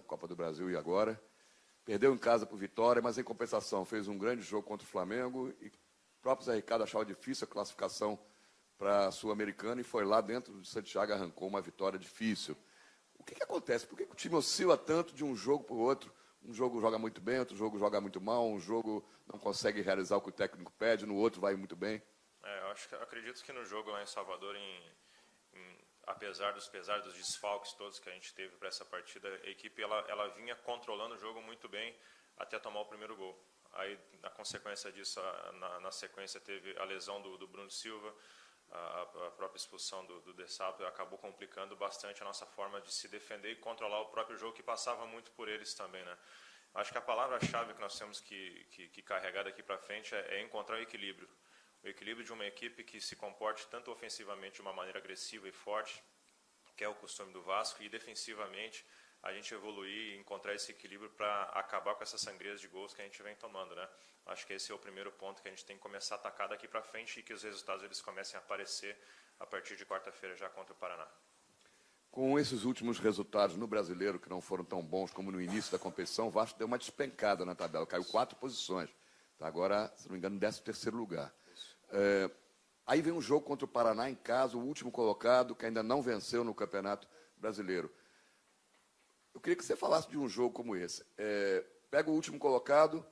Copa do Brasil e agora. Perdeu em casa para o Vitória, mas em compensação fez um grande jogo contra o Flamengo e o próprio Zé Ricardo achava difícil a classificação para a Sul-Americana e foi lá dentro de Santiago e arrancou uma vitória difícil. O que acontece? Por que o time oscila tanto de um jogo para o outro? Um jogo joga muito bem, outro jogo joga muito mal, um jogo não consegue realizar o que o técnico pede, no outro vai muito bem. Eu acredito que no jogo lá em Salvador, apesar dos desfalques todos que a gente teve para essa partida, a equipe ela vinha controlando o jogo muito bem até tomar o primeiro gol. Aí, na consequência disso, na sequência teve a lesão do Bruno Silva, a própria expulsão do De Sapo acabou complicando bastante a nossa forma de se defender e controlar o próprio jogo, que passava muito por eles também, né? Acho que a palavra-chave que nós temos que carregar daqui para frente é encontrar o equilíbrio. O equilíbrio de uma equipe que se comporte tanto ofensivamente de uma maneira agressiva e forte, que é o costume do Vasco, e defensivamente a gente evoluir e encontrar esse equilíbrio para acabar com essas sangrias de gols que a gente vem tomando, né? Acho que esse é o primeiro ponto que a gente tem que começar a atacar daqui para frente e que os resultados eles comecem a aparecer a partir de quarta-feira já contra o Paraná. Com esses últimos resultados no Brasileiro, que não foram tão bons como no início da competição, o Vasco deu uma despencada na tabela, caiu 4 posições. Está agora, se não me engano, em 13º lugar. Aí vem um jogo contra o Paraná em casa, o último colocado, que ainda não venceu no Campeonato Brasileiro. Eu queria que você falasse de um jogo como esse. Pega o último colocado,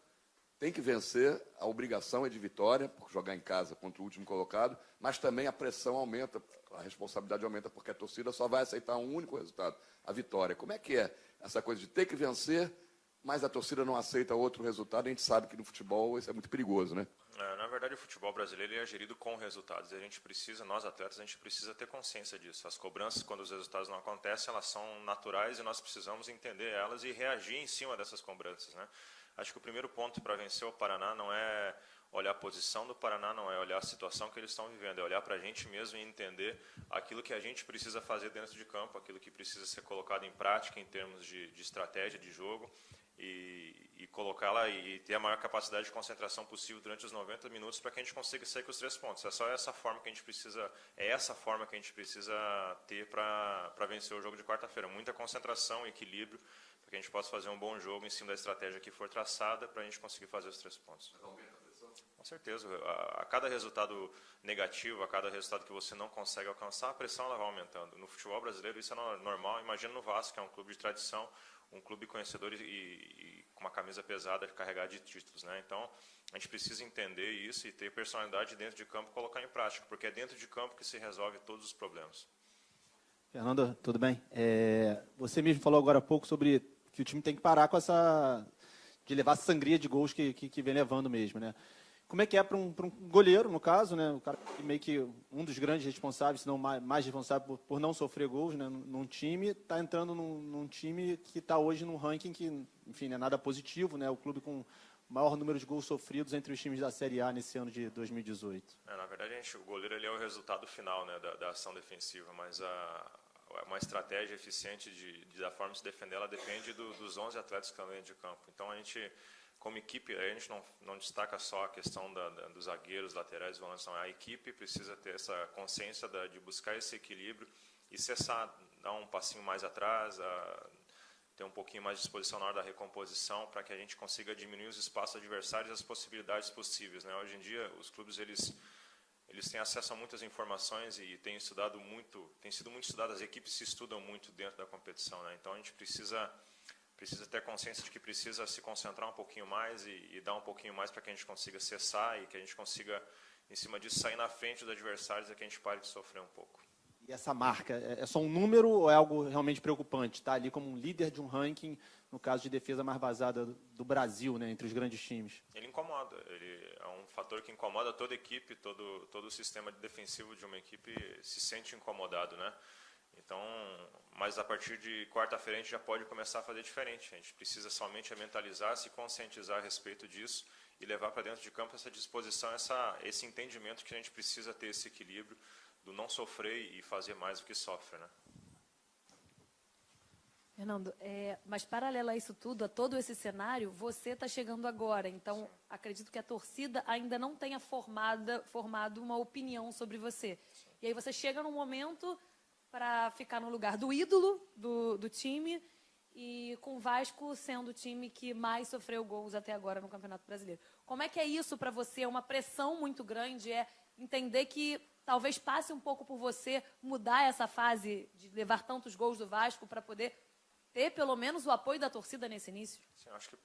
tem que vencer, a obrigação é de vitória, por jogar em casa contra o último colocado, mas também a pressão aumenta, a responsabilidade aumenta, porque a torcida só vai aceitar um único resultado, a vitória. Como é que é essa coisa de ter que vencer, mas a torcida não aceita outro resultado? A gente sabe que no futebol isso é muito perigoso, né? Na verdade, o futebol brasileiro ele é gerido com resultados. A gente precisa, nós atletas, a gente precisa ter consciência disso. As cobranças, quando os resultados não acontecem, elas são naturais e nós precisamos entender elas e reagir em cima dessas cobranças, né? Acho que o primeiro ponto para vencer o Paraná não é olhar a posição do Paraná, não é olhar a situação que eles estão vivendo, é olhar para a gente mesmo e entender aquilo que a gente precisa fazer dentro de campo, aquilo que precisa ser colocado em prática em termos de estratégia de jogo e colocá-la e ter a maior capacidade de concentração possível durante os 90 minutos para que a gente consiga sair com os 3 pontos. É só essa forma que a gente precisa, ter para vencer o jogo de quarta-feira. Muita concentração e equilíbrio para que a gente possa fazer um bom jogo em cima da estratégia que for traçada para a gente conseguir fazer os 3 pontos. Com certeza. A cada resultado negativo, a cada resultado que você não consegue alcançar, a pressão ela vai aumentando. No futebol brasileiro isso é normal. Imagina no Vasco, que é um clube de tradição, um clube conhecedor e com uma camisa pesada de carregar de títulos, né? Então, a gente precisa entender isso e ter personalidade dentro de campo e colocar em prática, porque é dentro de campo que se resolve todos os problemas. Fernando, tudo bem? Você mesmo falou agora há pouco sobre que o time tem que parar com de levar essa sangria de gols que vem levando mesmo, né? Como é que é para um goleiro, no caso, né? O cara meio que um dos grandes responsáveis, se não mais responsável por não sofrer gols, né? Num time, está entrando num time que está hoje num ranking que, enfim, não é nada positivo, né? O clube com o maior número de gols sofridos entre os times da Série A nesse ano de 2018. Na verdade, o goleiro ele é o resultado final, né, da ação defensiva, mas uma estratégia eficiente da forma de se defender, ela depende dos 11 atletas que estão dentro de campo. Então, a gente, como equipe, a gente não destaca só a questão dos zagueiros, laterais, volantes, não. A equipe precisa ter essa consciência de buscar esse equilíbrio e cessar, dar um passinho mais atrás, ter um pouquinho mais de disposição na hora da recomposição, para que a gente consiga diminuir os espaços adversários e as possibilidades possíveis, né? Hoje em dia, os clubes eles têm acesso a muitas informações e têm sido muito estudado, as equipes se estudam muito dentro da competição, né? Então a gente precisa ter consciência de que precisa se concentrar um pouquinho mais e dar um pouquinho mais para que a gente consiga cessar e que a gente consiga, em cima disso, sair na frente dos adversários e que a gente pare de sofrer um pouco. E essa marca, é só um número ou é algo realmente preocupante? Está ali como um líder de um ranking, no caso de defesa mais vazada do Brasil, né, entre os grandes times. Ele incomoda, ele é um fator que incomoda toda a equipe, todo o sistema defensivo de uma equipe se sente incomodado, né? Então, mas a partir de quarta-feira a gente já pode começar a fazer diferente. A gente precisa somente mentalizar, se conscientizar a respeito disso e levar para dentro de campo essa disposição, esse entendimento que a gente precisa ter esse equilíbrio do não sofrer e fazer mais do que sofre, né? Fernando, mas paralelo a isso tudo, a todo esse cenário, você está chegando agora. Então, sim, acredito que a torcida ainda não tenha formado uma opinião sobre você. Sim. E aí você chega num momento para ficar no lugar do ídolo do time e com o Vasco sendo o time que mais sofreu gols até agora no Campeonato Brasileiro. Como é que é isso para você? É uma pressão muito grande? É entender que talvez passe um pouco por você mudar essa fase de levar tantos gols do Vasco para poder ter pelo menos o apoio da torcida nesse início? Sim, acho que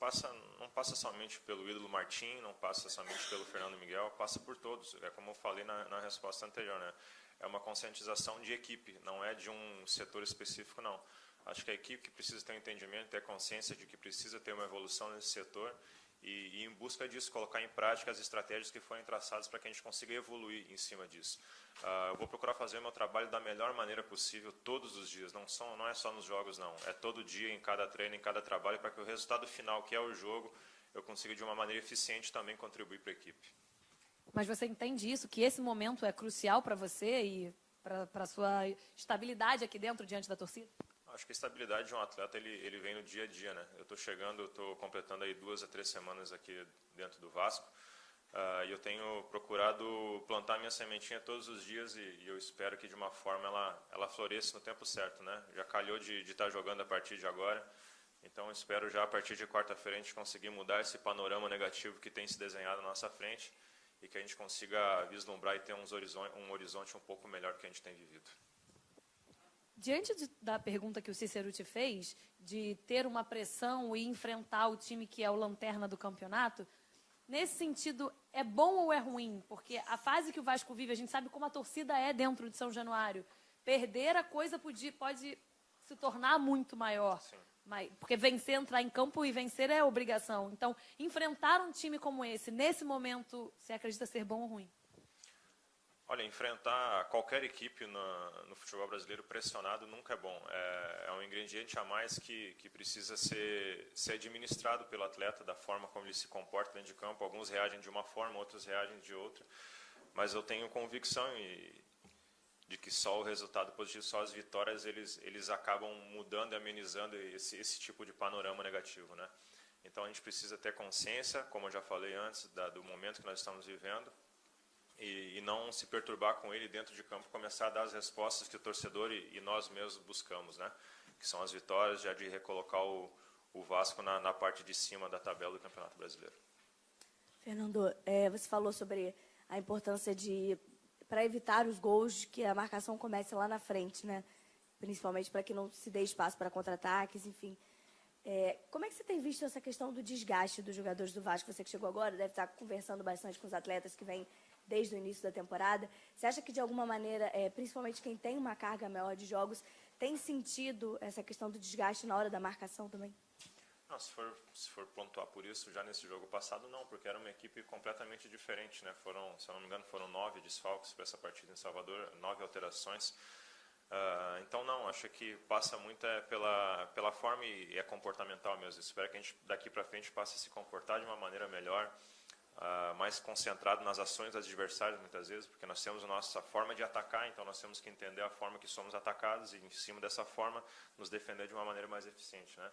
não passa somente pelo ídolo Martim, não passa somente pelo Fernando Miguel, passa por todos. É como eu falei na resposta anterior, né? É uma conscientização de equipe, não é de um setor específico, não. Acho que a equipe precisa ter um entendimento, ter consciência de que precisa ter uma evolução nesse setor e em busca disso, colocar em prática as estratégias que forem traçadas para que a gente consiga evoluir em cima disso. Eu vou procurar fazer o meu trabalho da melhor maneira possível todos os dias, não é só nos jogos, não. É todo dia, em cada treino, em cada trabalho, para que o resultado final, que é o jogo, eu consiga de uma maneira eficiente também contribuir para a equipe. Mas você entende isso, que esse momento é crucial para você e para a sua estabilidade aqui dentro, diante da torcida? Acho que a estabilidade de um atleta, ele vem no dia a dia, né? Eu estou completando aí 2 a 3 semanas aqui dentro do Vasco, e eu tenho procurado plantar minha sementinha todos os dias e eu espero que de uma forma ela floresça no tempo certo, né? Já calhou de estar jogando a partir de agora, então eu espero já a partir de quarta-feira a gente conseguir mudar esse panorama negativo que tem se desenhado na nossa frente e que a gente consiga vislumbrar e ter um horizonte um pouco melhor do que a gente tem vivido. Diante da pergunta que o Cícero te fez, de ter uma pressão e enfrentar o time que é o lanterna do campeonato, nesse sentido, é bom ou é ruim? Porque a fase que o Vasco vive, a gente sabe como a torcida é dentro de São Januário. Perder a coisa pode se tornar muito maior. Sim. Porque vencer, entrar em campo e vencer é obrigação. Então, enfrentar um time como esse, nesse momento, você acredita ser bom ou ruim? Olha, enfrentar qualquer equipe no futebol brasileiro pressionado nunca é bom. É um ingrediente a mais que precisa ser administrado pelo atleta, da forma como ele se comporta dentro de campo. Alguns reagem de uma forma, outros reagem de outra. Mas eu tenho convicção de que só o resultado positivo, só as vitórias, eles acabam mudando e amenizando esse tipo de panorama negativo, né? Então a gente precisa ter consciência, como eu já falei antes, do momento que nós estamos vivendo, e não se perturbar com ele dentro de campo, começar a dar as respostas que o torcedor e nós mesmos buscamos, né? Que são as vitórias, já de recolocar o Vasco na parte de cima da tabela do Campeonato Brasileiro. Fernando, você falou sobre a importância para evitar os gols, que a marcação comece lá na frente, né? Principalmente para que não se dê espaço para contra-ataques, enfim. Como é que você tem visto essa questão do desgaste dos jogadores do Vasco? Você que chegou agora deve estar conversando bastante com os atletas que vêm desde o início da temporada. Você acha que, de alguma maneira, principalmente quem tem uma carga maior de jogos, tem sentido essa questão do desgaste na hora da marcação também? Não, se for pontuar por isso, já nesse jogo passado, não, porque era uma equipe completamente diferente, né? Se eu não me engano, foram 9 desfalques para essa partida em Salvador, 9 alterações. Então, não, acho que passa muito pela forma e é comportamental mesmo. Espero que a gente, daqui para frente, passe a se comportar de uma maneira melhor, mais concentrado nas ações dos adversários, muitas vezes, porque nós temos a nossa forma de atacar, então nós temos que entender a forma que somos atacados e, em cima dessa forma, nos defender de uma maneira mais eficiente, né?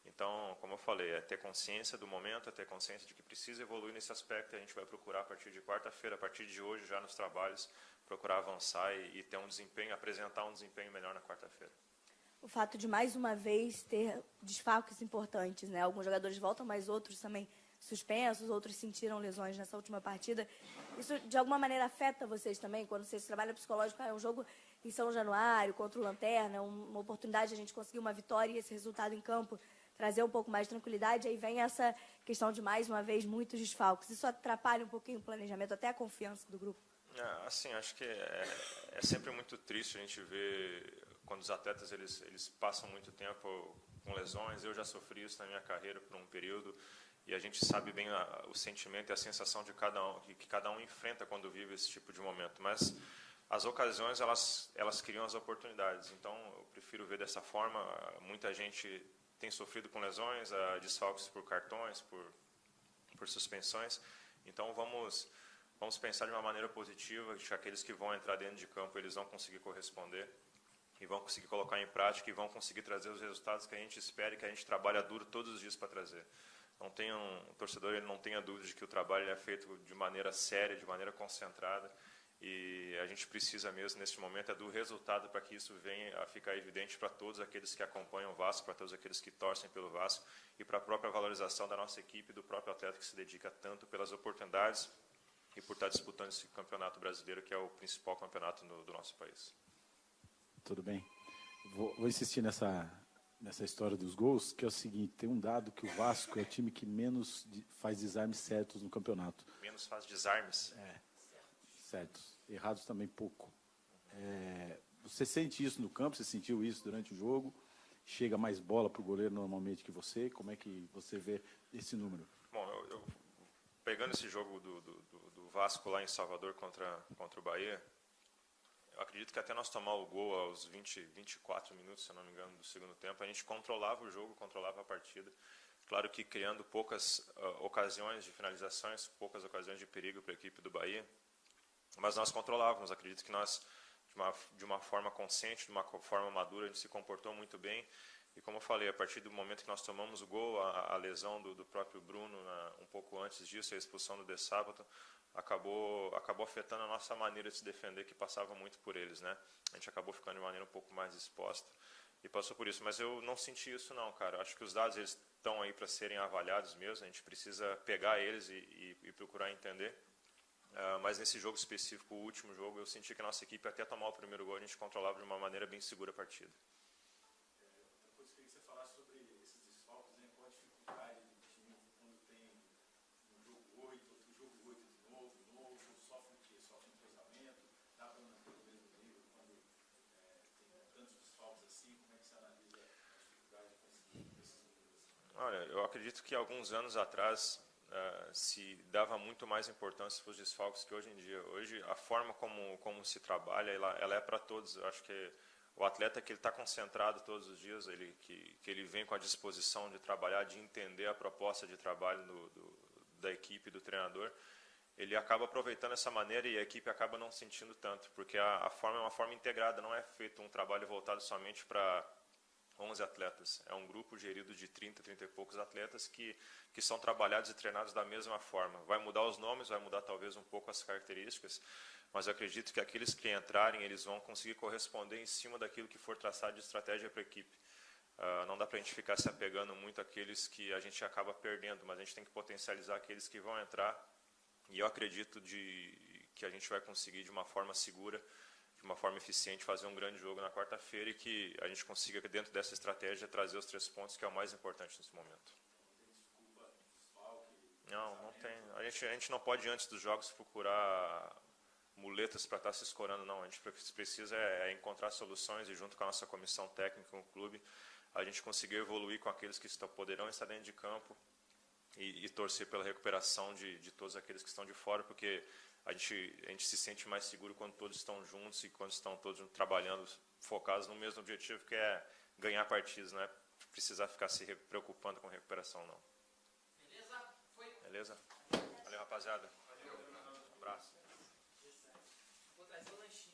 Então, como eu falei, é ter consciência do momento, é ter consciência de que precisa evoluir nesse aspecto, e a gente vai procurar a partir de quarta-feira, a partir de hoje, já nos trabalhos, procurar avançar e ter apresentar um desempenho melhor na quarta-feira. O fato de, mais uma vez, ter desfalques importantes, né? Alguns jogadores voltam, mas outros também suspensos, outros sentiram lesões nessa última partida. Isso, de alguma maneira, afeta vocês também? Quando vocês trabalham psicológico, é um jogo em São Januário, contra o Lanterna, uma oportunidade de a gente conseguir uma vitória e esse resultado em campo trazer um pouco mais de tranquilidade, aí vem essa questão de, mais uma vez, muitos desfalques. Isso atrapalha um pouquinho o planejamento, até a confiança do grupo? Assim, acho que é sempre muito triste a gente ver quando os atletas eles passam muito tempo com lesões. Eu já sofri isso na minha carreira por um período e a gente sabe bem o sentimento e a sensação de que cada um enfrenta quando vive esse tipo de momento. Mas as ocasiões, elas criam as oportunidades. Então, eu prefiro ver dessa forma. Muita gente tem sofrido com lesões, desfalques por cartões, por suspensões. Então, vamos pensar de uma maneira positiva, que aqueles que vão entrar dentro de campo, eles vão conseguir corresponder e vão conseguir colocar em prática e vão conseguir trazer os resultados que a gente espera e que a gente trabalha duro todos os dias para trazer. O torcedor ele não tenha dúvida de que o trabalho é feito de maneira séria, de maneira concentrada E a gente precisa mesmo, neste momento, do resultado para que isso venha a ficar evidente para todos aqueles que acompanham o Vasco, para todos aqueles que torcem pelo Vasco e para a própria valorização da nossa equipe e do próprio atleta que se dedica tanto pelas oportunidades e por estar disputando esse campeonato brasileiro, que é o principal campeonato do nosso país. Tudo bem. Vou insistir nessa história dos gols, que é o seguinte, tem um dado que o Vasco é o time que menos faz desarmes certos no campeonato. Menos faz desarmes? Certos. Errados também pouco. Você sente isso no campo? Você sentiu isso durante o jogo? Chega mais bola para o goleiro normalmente que você? Como é que você vê esse número? Bom, pegando esse jogo do Vasco lá em Salvador contra o Bahia, eu acredito que até nós tomar o gol aos 24 minutos, se eu não me engano, do segundo tempo, a gente controlava o jogo, controlava a partida. Claro que criando poucas ocasiões de finalizações, poucas ocasiões de perigo para a equipe do Bahia, mas nós controlávamos. Acredito que nós, de uma forma consciente, de uma forma madura, a gente se comportou muito bem. E como eu falei, a partir do momento que nós tomamos o gol, a lesão do próprio Bruno, um pouco antes disso, a expulsão do De Sábato, acabou afetando a nossa maneira de se defender, que passava muito por eles, né? A gente acabou ficando de maneira um pouco mais exposta e passou por isso. Mas eu não senti isso não, cara. Acho que os dados eles estão aí para serem avaliados mesmo. A gente precisa pegar eles e procurar entender. Mas nesse jogo específico, o último jogo, eu senti que a nossa equipe, até tomar o primeiro gol, a gente controlava de uma maneira bem segura a partida. Depois queria que você falasse sobre esses desfalques, qual a dificuldade do time quando tem um jogo 8, outro jogo 8 de novo, sofre o quê? Sofre entrosamento, dá para manter o mesmo nível quando tem tantos desfalques assim? Como é que você analisa a dificuldade de conseguir esses números? Olha, eu acredito que alguns anos atrás se dava muito mais importância para os desfalques que hoje em dia. Hoje, a forma como se trabalha, ela é para todos. Eu acho que o atleta que ele está concentrado todos os dias, que ele vem com a disposição de trabalhar, de entender a proposta de trabalho da equipe, do treinador, ele acaba aproveitando essa maneira e a equipe acaba não sentindo tanto, porque a forma é uma forma integrada, não é feito um trabalho voltado somente para 11 atletas. É um grupo gerido de 30 e poucos atletas que são trabalhados e treinados da mesma forma. Vai mudar os nomes, vai mudar talvez um pouco as características, mas eu acredito que aqueles que entrarem, eles vão conseguir corresponder em cima daquilo que for traçado de estratégia para a equipe. Não dá para a gente ficar se apegando muito àqueles que a gente acaba perdendo, mas a gente tem que potencializar aqueles que vão entrar, e eu acredito que a gente vai conseguir de uma forma segura, de uma forma eficiente, fazer um grande jogo na quarta-feira e que a gente consiga, dentro dessa estratégia, trazer os 3 pontos, que é o mais importante nesse momento. Não tem. A gente não pode, antes dos jogos, procurar muletas para estar se escorando, não. A gente precisa encontrar soluções e, junto com a nossa comissão técnica, com o clube, a gente conseguir evoluir com aqueles que poderão estar dentro de campo e torcer pela recuperação de todos aqueles que estão de fora, porque a gente se sente mais seguro quando todos estão juntos e quando estão todos trabalhando focados no mesmo objetivo, que é ganhar partidas, não é precisar ficar se preocupando com recuperação, não. Beleza? Valeu, rapaziada. Um abraço. Vou trazer o lanchinho.